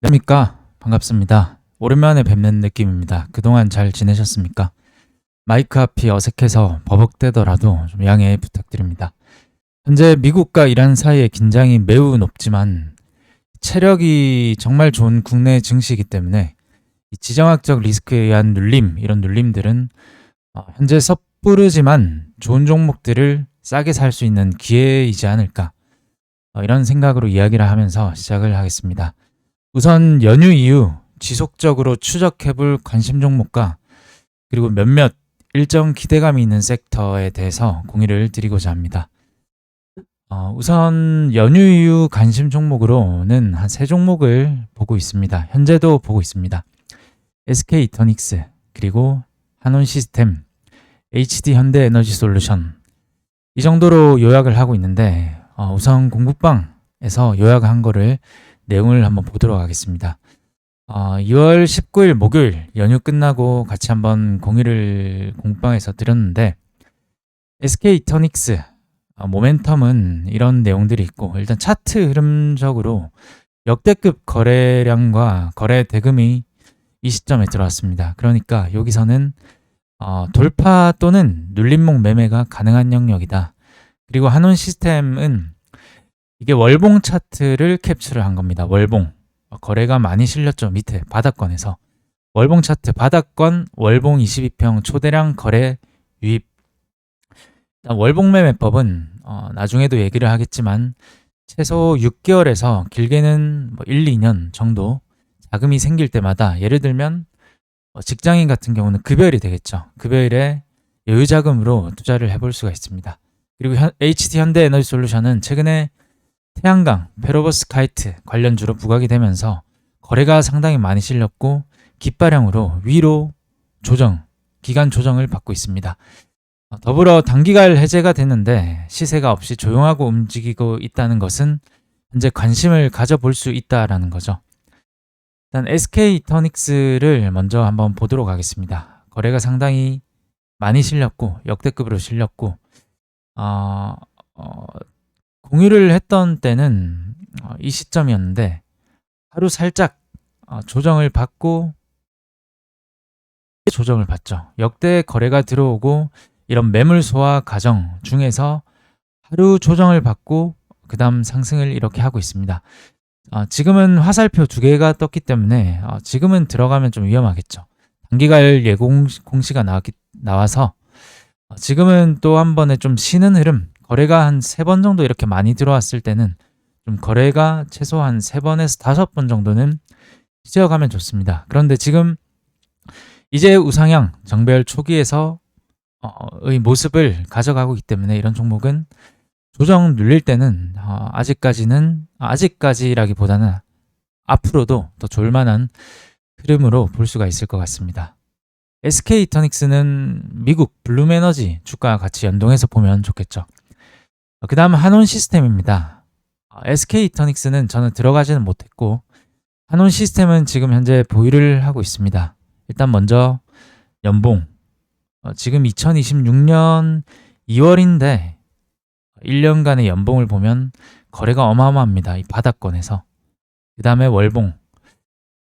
안녕하십니까? 반갑습니다. 오랜만에 뵙는 느낌입니다. 그동안 잘 지내셨습니까? 마이크 앞이 어색해서 버벅대더라도 좀 양해 부탁드립니다. 현재 미국과 이란 사이의 긴장이 매우 높지만 체력이 정말 좋은 국내 증시이기 때문에 이 지정학적 리스크에 의한 눌림, 이런 눌림들은 현재 섣부르지만 좋은 종목들을 싸게 살 수 있는 기회이지 않을까, 이런 생각으로 이야기를 하면서 시작을 하겠습니다. 우선 연휴 이후 지속적으로 추적해볼 관심 종목과 그리고 몇몇 일정 기대감이 있는 섹터에 대해서 공유를 드리고자 합니다. 우선 연휴 이후 관심 종목으로는 한 세 종목을 보고 있습니다. 현재도 보고 있습니다. SK이터닉스, 그리고 한온시스템, HD현대에너지솔루션, 이 정도로 요약을 하고 있는데 우선 공부방에서 요약한 거를 내용을 한번 보도록 하겠습니다. 2월 19일 목요일 연휴 끝나고 같이 한번 공유를 공부방에서 드렸는데, SK이터닉스 모멘텀은 이런 내용들이 있고, 일단 차트 흐름적으로 역대급 거래량과 거래 대금이 이 시점에 들어왔습니다. 그러니까 여기서는 돌파 또는 눌림목 매매가 가능한 영역이다. 그리고 한온 시스템은 이게 월봉 차트를 캡처를 한 겁니다. 월봉. 거래가 많이 실렸죠. 밑에 바닥권에서. 월봉 차트, 바닥권, 월봉 22평 초대량 거래 유입. 월봉 매매법은 나중에도 얘기를 하겠지만 최소 6개월에서 길게는 1, 2년 정도 자금이 생길 때마다, 예를 들면 직장인 같은 경우는 급여일이 되겠죠. 급여일에 여유자금으로 투자를 해볼 수가 있습니다. 그리고 HD현대에너지솔루션은 최근에 태양광, 페로버스카이트 관련주로 부각이 되면서 거래가 상당히 많이 실렸고 깃발형으로 위로 조정, 기간 조정을 받고 있습니다. 더불어 단기간 해제가 됐는데 시세가 없이 조용하고 움직이고 있다는 것은 현재 관심을 가져볼 수 있다라는 거죠. 일단 SK이터닉스를 먼저 한번 보도록 하겠습니다. 거래가 상당히 많이 실렸고 역대급으로 실렸고, 공유를 했던 때는 이 시점이었는데 하루 살짝 조정을 받고 조정을 받죠. 역대 거래가 들어오고 이런 매물 소화 과정 중에서 하루 조정을 받고 그 다음 상승을 이렇게 하고 있습니다. 지금은 화살표 두 개가 떴기 때문에 지금은 들어가면 좀 위험하겠죠. 단기간 예공 공시가 나와서 지금은 또 한 번에 좀 쉬는 흐름, 거래가 한 3번 정도 이렇게 많이 들어왔을 때는 좀 거래가 최소한 3번에서 5번 정도는 쉬어가면 좋습니다. 그런데 지금 이제 우상향 정배열 초기에서 의 모습을 가져가고 있기 때문에 이런 종목은 조정 눌릴 때는 아직까지라기보다는 앞으로도 더 좋을만한 흐름으로 볼 수가 있을 것 같습니다. SK이터닉스는 미국 블룸에너지 주가와 같이 연동해서 보면 좋겠죠. 그 다음 한온 시스템입니다. SK이터닉스는 저는 들어가지는 못했고 한온 시스템은 지금 현재 보유를 하고 있습니다. 일단 먼저 연봉, 지금 2026년 2월인데 1년간의 연봉을 보면 거래가 어마어마합니다. 이 바닥권에서. 그 다음에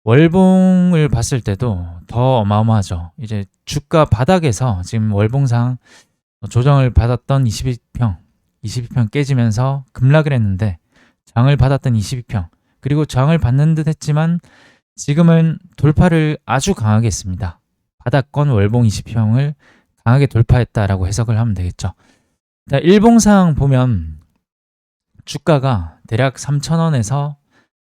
월봉을 봤을 때도 더 어마어마하죠. 이제 주가 바닥에서 지금 월봉상 조정을 받았던 22평 깨지면서 급락을 했는데 장을 받았던 22평, 그리고 장을 받는 듯 했지만 지금은 돌파를 아주 강하게 했습니다. 바닥권 월봉 20평을 강하게 돌파했다라고 해석을 하면 되겠죠. 일봉상 보면 주가가 대략 3,000원에서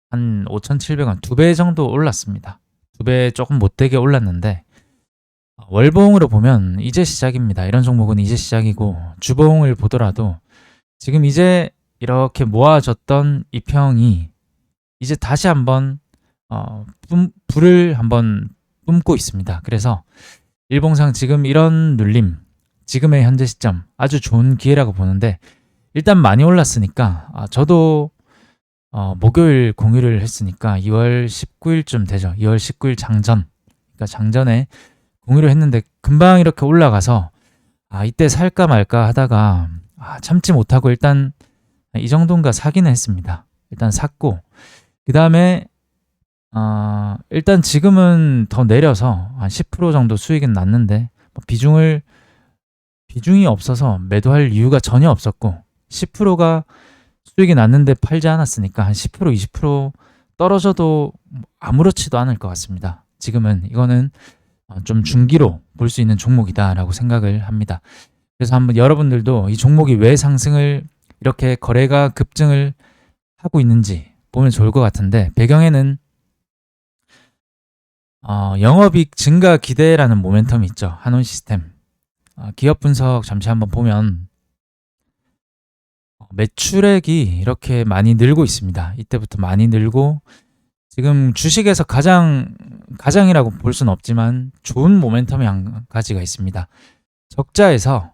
한 5,700원, 2배 정도 올랐습니다. 2배 조금 못되게 올랐는데 월봉으로 보면 이제 시작입니다. 이런 종목은 이제 시작이고, 주봉을 보더라도 지금 이제 이렇게 모아졌던 이 평이 이제 다시 한번 불을 한번 뿜고 있습니다. 그래서 일봉상 지금 이런 눌림, 지금의 현재 시점 아주 좋은 기회라고 보는데, 일단 많이 올랐으니까 저도 목요일 공유를 했으니까 2월 19일쯤 되죠. 2월 19일 장전, 그러니까 장전에 공유를 했는데 금방 이렇게 올라가서 이때 살까 말까 하다가 참지 못하고 일단 이 정도인가 사기는 했습니다. 일단 샀고, 그 다음에 일단 지금은 더 내려서 한 10% 정도 수익은 났는데 비중이 없어서 매도할 이유가 전혀 없었고 10%가 수익이 났는데 팔지 않았으니까 한 10%, 20% 떨어져도 아무렇지도 않을 것 같습니다. 지금은 이거는 좀 중기로 볼 수 있는 종목이다라고 생각을 합니다. 그래서 한번 여러분들도 이 종목이 왜 상승을 이렇게 거래가 급증을 하고 있는지 보면 좋을 것 같은데 배경에는 영업이익 증가 기대라는 모멘텀이 있죠. 한온 시스템. 기업 분석 잠시 한번 보면 매출액이 이렇게 많이 늘고 있습니다. 이때부터 많이 늘고 지금 주식에서 가장이라고 볼 수는 없지만 좋은 모멘텀이 한 가지가 있습니다. 적자에서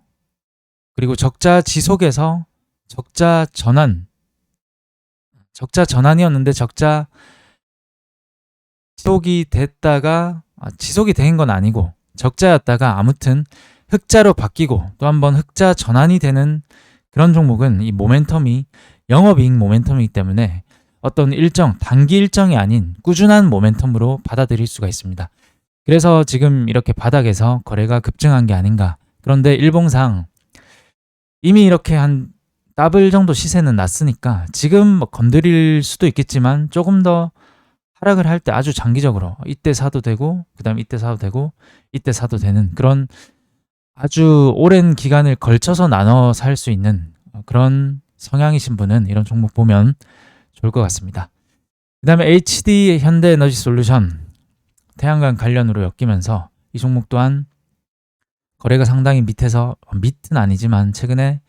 그리고 적자 지속에서 적자 전환이었는데 적자 지속이 됐다가 지속이 된 건 아니고 적자였다가 아무튼 흑자로 바뀌고 또 한번 흑자 전환이 되는 그런 종목은 이 모멘텀이 영업이익 모멘텀이기 때문에 어떤 단기 일정이 아닌 꾸준한 모멘텀으로 받아들일 수가 있습니다. 그래서 지금 이렇게 바닥에서 거래가 급증한 게 아닌가. 그런데 일봉상 이미 이렇게 한 더블 정도 시세는 났으니까 지금 건드릴 수도 있겠지만 조금 더 하락을 할 때 아주 장기적으로 이때 사도 되고 그다음 이때 사도 되고 이때 사도 되는 그런 아주 오랜 기간을 걸쳐서 나눠 살 수 있는 그런 성향이신 분은 이런 종목 보면 좋을 것 같습니다. 그 다음에 HD 현대에너지솔루션 태양광 관련으로 엮이면서 이 종목 또한 거래가 상당히 밑은 아니지만 최근에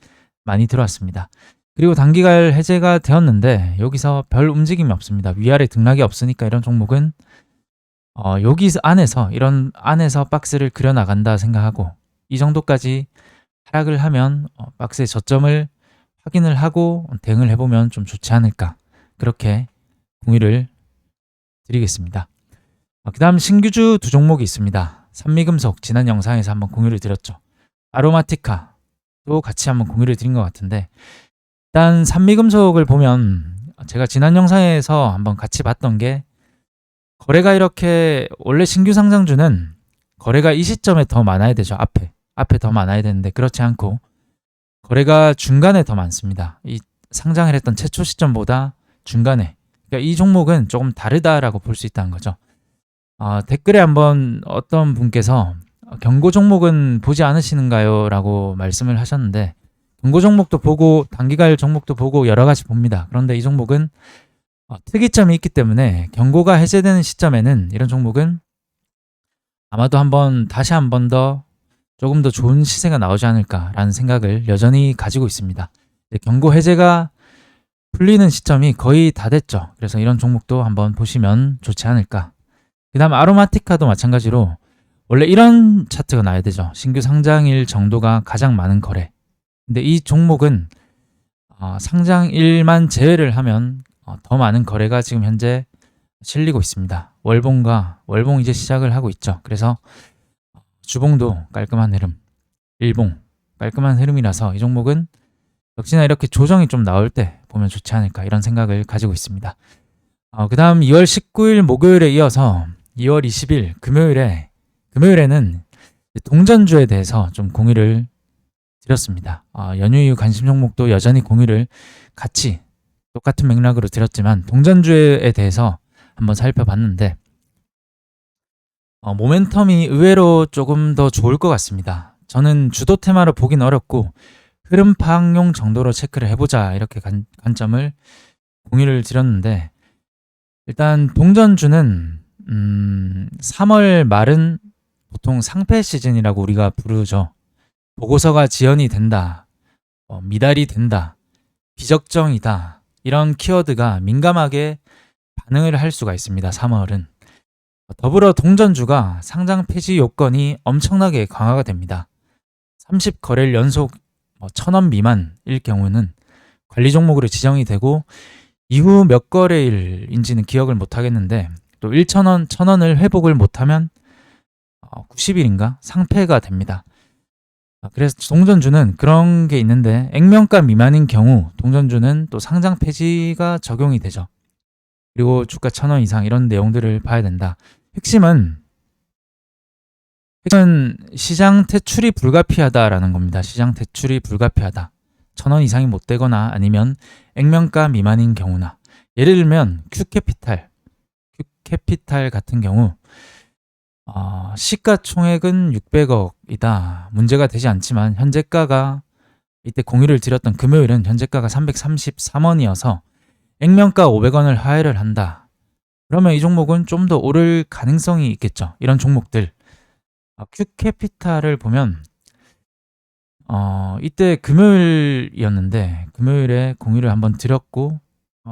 많이 들어왔습니다. 그리고 단기간 해제가 되었는데 여기서 별 움직임이 없습니다. 위아래 등락이 없으니까 이런 종목은 이런 안에서 박스를 그려나간다 생각하고 이 정도까지 하락을 하면 박스의 저점을 확인을 하고 대응을 해보면 좀 좋지 않을까 그렇게 공유를 드리겠습니다. 그 다음 신규주 두 종목이 있습니다. 산미금속 지난 영상에서 한번 공유를 드렸죠. 아로마티카도 같이 한번 공유를 드린 것 같은데 일단 산미금속을 보면 제가 지난 영상에서 한번 같이 봤던 게 거래가 이렇게 원래 신규 상장주는 거래가 이 시점에 더 많아야 되죠. 앞에 더 많아야 되는데 그렇지 않고 거래가 중간에 더 많습니다. 이 상장을 했던 최초 시점보다 중간에. 그러니까 이 종목은 조금 다르다라고 볼 수 있다는 거죠. 댓글에 한번 어떤 분께서 경고 종목은 보지 않으시는가요? 라고 말씀을 하셨는데 경고 종목도 보고 단기갈 종목도 보고 여러 가지 봅니다. 그런데 이 종목은 특이점이 있기 때문에 경고가 해제되는 시점에는 이런 종목은 아마도 다시 한 번 더 조금 더 좋은 시세가 나오지 않을까라는 생각을 여전히 가지고 있습니다. 경고 해제가 풀리는 시점이 거의 다 됐죠. 그래서 이런 종목도 한번 보시면 좋지 않을까. 그 다음 아로마티카도 마찬가지로 원래 이런 차트가 나야 되죠. 신규 상장일 정도가 가장 많은 거래. 근데 이 종목은 상장일만 제외를 하면 더 많은 거래가 지금 현재 실리고 있습니다. 월봉 이제 시작을 하고 있죠. 그래서 주봉도 깔끔한 흐름, 일봉 깔끔한 흐름이라서 이 종목은 역시나 이렇게 조정이 좀 나올 때 보면 좋지 않을까 이런 생각을 가지고 있습니다. 그 다음 2월 19일 목요일에 이어서 2월 20일 금요일에는 동전주에 대해서 좀 공유를 드렸습니다. 연휴 이후 관심 종목도 여전히 공유를 같이 똑같은 맥락으로 드렸지만 동전주에 대해서 한번 살펴봤는데 모멘텀이 의외로 조금 더 좋을 것 같습니다. 저는 주도 테마로 보긴 어렵고 흐름 파악용 정도로 체크를 해보자 이렇게 관점을 공유를 드렸는데 일단 동전주는 3월 말은 보통 상패 시즌이라고 우리가 부르죠. 보고서가 지연이 된다, 미달이 된다, 비적정이다 이런 키워드가 민감하게 반응을 할 수가 있습니다. 3월은 더불어 동전주가 상장 폐지 요건이 엄청나게 강화가 됩니다. 30거래일 연속 1,000원 미만일 경우는 관리 종목으로 지정이 되고 이후 몇 거래일인지는 기억을 못 하겠는데 또 1,000원, 1,000원을 회복을 못하면 90일인가 상패가 됩니다. 그래서 동전주는 그런 게 있는데 액면가 미만인 경우 동전주는 또 상장 폐지가 적용이 되죠. 그리고 주가 1,000원 이상 이런 내용들을 봐야 된다. 핵심은 시장 퇴출이 불가피하다라는 겁니다. 시장 퇴출이 불가피하다. 1,000원 이상이 못 되거나 아니면 액면가 미만인 경우나, 예를 들면 Q캐피탈 같은 경우 시가총액은 600억이다. 문제가 되지 않지만 현재가가, 이때 공유를 드렸던 금요일은 현재가가 333원이어서 액면가 500원을 하회를 한다. 그러면 이 종목은 좀 더 오를 가능성이 있겠죠. 이런 종목들. Q캐피탈을 보면 이때 금요일이었는데 금요일에 공유를 한번 드렸고,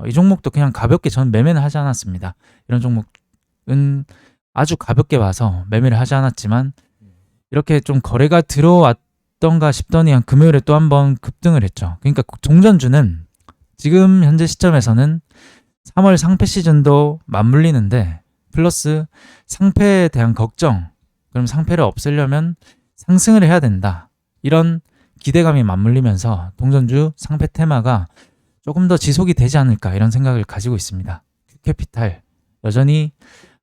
이 종목도 그냥 가볍게 전 매매는 하지 않았습니다. 이런 종목은 아주 가볍게 와서 매매를 하지 않았지만 이렇게 좀 거래가 들어왔던가 싶더니 한 금요일에 또 한번 급등을 했죠. 그러니까 동전주는 지금 현재 시점에서는 3월 상패 시즌도 맞물리는데 플러스 상패에 대한 걱정, 그럼 상패를 없애려면 상승을 해야 된다. 이런 기대감이 맞물리면서 동전주 상패 테마가 조금 더 지속이 되지 않을까, 이런 생각을 가지고 있습니다. Q캐피탈 여전히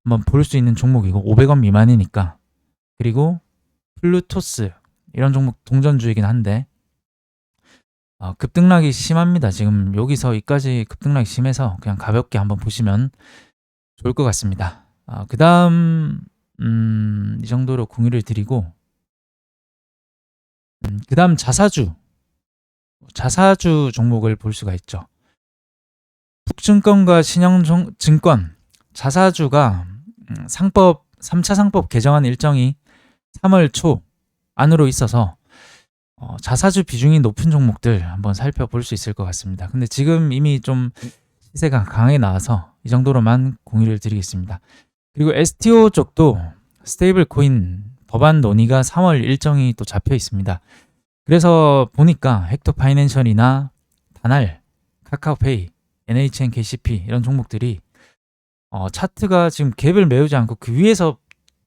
한번 볼 수 있는 종목이고 500원 미만이니까. 그리고 플루토스 이런 종목 동전주이긴 한데 급등락이 심합니다. 지금 여기서 여기까지 급등락이 심해서 그냥 가볍게 한번 보시면 좋을 것 같습니다. 그 다음 이 정도로 공유를 드리고, 그 다음 자사주 종목을 볼 수가 있죠. 북증권과 신영증권 자사주가 3차 상법 개정안 일정이 3월 초 안으로 있어서 자사주 비중이 높은 종목들 한번 살펴볼 수 있을 것 같습니다. 근데 지금 이미 좀 시세가 강하게 나와서 이 정도로만 공유를 드리겠습니다. 그리고 STO 쪽도 스테이블 코인 법안 논의가 3월 일정이 또 잡혀 있습니다. 그래서 보니까 헥토 파이낸셜이나 다날, 카카오페이, NHN, KCP 이런 종목들이 차트가 지금 갭을 메우지 않고 그 위에서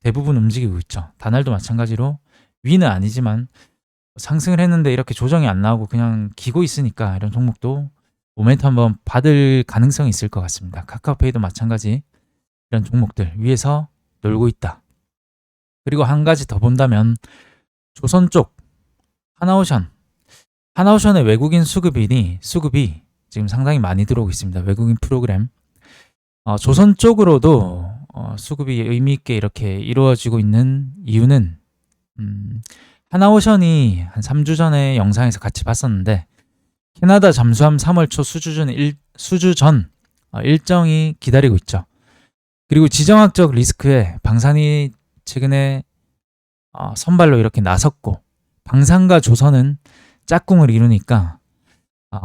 대부분 움직이고 있죠. 다날도 마찬가지로 위는 아니지만 상승을 했는데 이렇게 조정이 안 나오고 그냥 기고 있으니까 이런 종목도 모멘텀 한번 받을 가능성이 있을 것 같습니다. 카카오페이도 마찬가지, 이런 종목들 위에서 놀고 있다. 그리고 한 가지 더 본다면 조선 쪽 하나오션의 외국인 수급이 지금 상당히 많이 들어오고 있습니다. 외국인 프로그램. 조선 쪽으로도 수급이 의미 있게 이렇게 이루어지고 있는 이유는 하나오션이 한 3주 전에 영상에서 같이 봤었는데 캐나다 잠수함 3월 초 수주전 일정이 기다리고 있죠. 그리고 지정학적 리스크에 방산이 최근에 선발로 이렇게 나섰고, 방산과 조선은 짝꿍을 이루니까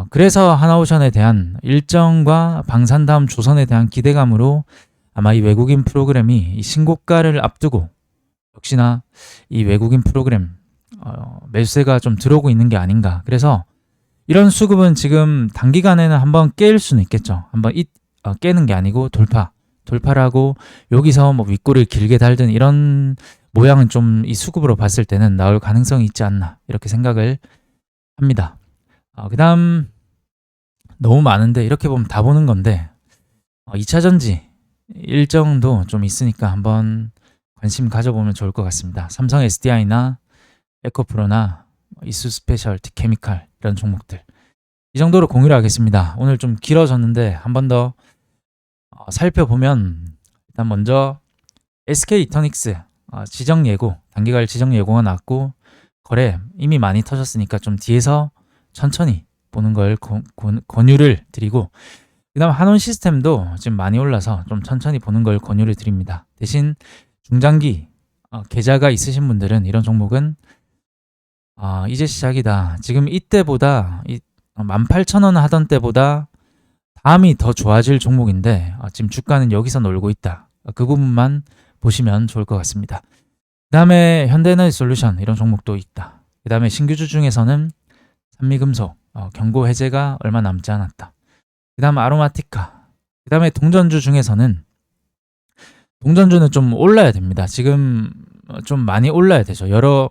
그래서 하나오션에 대한 일정과 방산 다음 조선에 대한 기대감으로 아마 이 외국인 프로그램이 이 신고가를 앞두고 역시나 이 외국인 프로그램 매수세가 좀 들어오고 있는 게 아닌가. 그래서 이런 수급은 지금 단기간에는 한번 깰 수는 있겠죠. 한번 깨는 게 아니고 돌파를 하고 여기서 뭐 윗골을 길게 달든 이런 모양은 좀 이 수급으로 봤을 때는 나올 가능성이 있지 않나, 이렇게 생각을 합니다. 그 다음 너무 많은데 이렇게 보면 다 보는 건데 2차 전지 일정도 좀 있으니까 한번 관심 가져보면 좋을 것 같습니다. 삼성 SDI나 에코프로나 이수 스페셜티 케미칼 이런 종목들, 이 정도로 공유를 하겠습니다. 오늘 좀 길어졌는데 한 번 더 살펴보면, 일단 먼저 SK 이터닉스 지정 예고, 단기갈 지정 예고가 나왔고 거래 이미 많이 터졌으니까 좀 뒤에서 천천히 보는 걸 권유를 드리고, 그 다음 한온 시스템도 지금 많이 올라서 좀 천천히 보는 걸 권유를 드립니다. 대신 중장기 계좌가 있으신 분들은 이런 종목은 이제 시작이다. 지금 이때보다 18,000원 하던 때보다 다음이 더 좋아질 종목인데 지금 주가는 여기서 놀고 있다. 그 부분만 보시면 좋을 것 같습니다. 그 다음에 현대에너지솔루션 이런 종목도 있다. 그 다음에 신규주 중에서는 산미금속 경고 해제가 얼마 남지 않았다. 그 다음 아로마티카, 그 다음에 동전주 중에서는 동전주는 좀 올라야 됩니다. 지금 좀 많이 올라야 되죠. 여러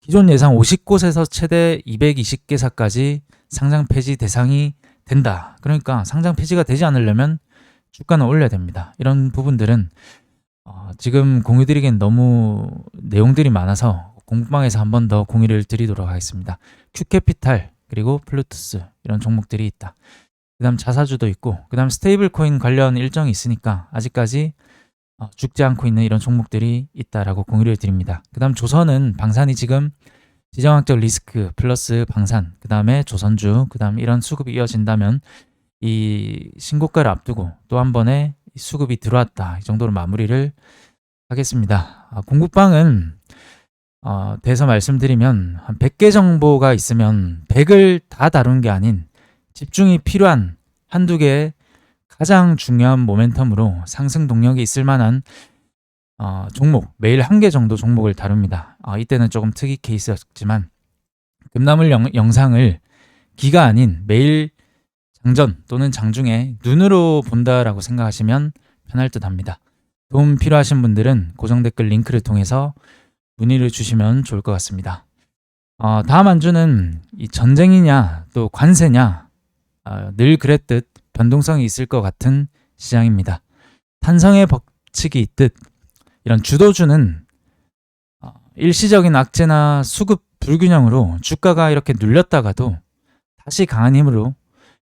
기존 예상 50곳에서 최대 220개사까지 상장 폐지 대상이 된다. 그러니까 상장 폐지가 되지 않으려면 주가는 올려야 됩니다. 이런 부분들은 지금 공유 드리기엔 너무 내용들이 많아서 공부방에서 한 번 더 공유를 드리도록 하겠습니다. Q캐피탈 그리고 플루투스 이런 종목들이 있다. 그 다음 자사주도 있고 그 다음 스테이블 코인 관련 일정이 있으니까 아직까지 죽지 않고 있는 이런 종목들이 있다라고 공유를 드립니다. 그 다음 조선은 방산이 지금 지정학적 리스크 플러스 방산, 그 다음에 조선주, 그 다음 이런 수급이 이어진다면 이 신고가를 앞두고 또 한 번의 수급이 들어왔다. 이 정도로 마무리를 하겠습니다. 공부방은 대해서 말씀드리면 한 100개 정보가 있으면 100을 다 다루는 게 아닌 집중이 필요한 한두 개의 가장 중요한 모멘텀으로 상승 동력이 있을 만한 종목, 매일 한 개 정도 종목을 다룹니다. 이때는 조금 특이 케이스였지만 금나물 영상을 기가 아닌 매일 장전 또는 장중에 눈으로 본다라고 생각하시면 편할 듯 합니다. 도움 필요하신 분들은 고정 댓글 링크를 통해서 문의를 주시면 좋을 것 같습니다. 다음 한 주는 이 전쟁이냐 또 관세냐 늘 그랬듯 변동성이 있을 것 같은 시장입니다. 탄성의 법칙이 있듯 이런 주도주는 일시적인 악재나 수급 불균형으로 주가가 이렇게 눌렸다가도 다시 강한 힘으로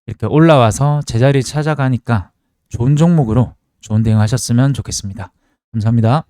이렇게 올라와서 제자리 찾아가니까 좋은 종목으로 좋은 대응하셨으면 좋겠습니다. 감사합니다.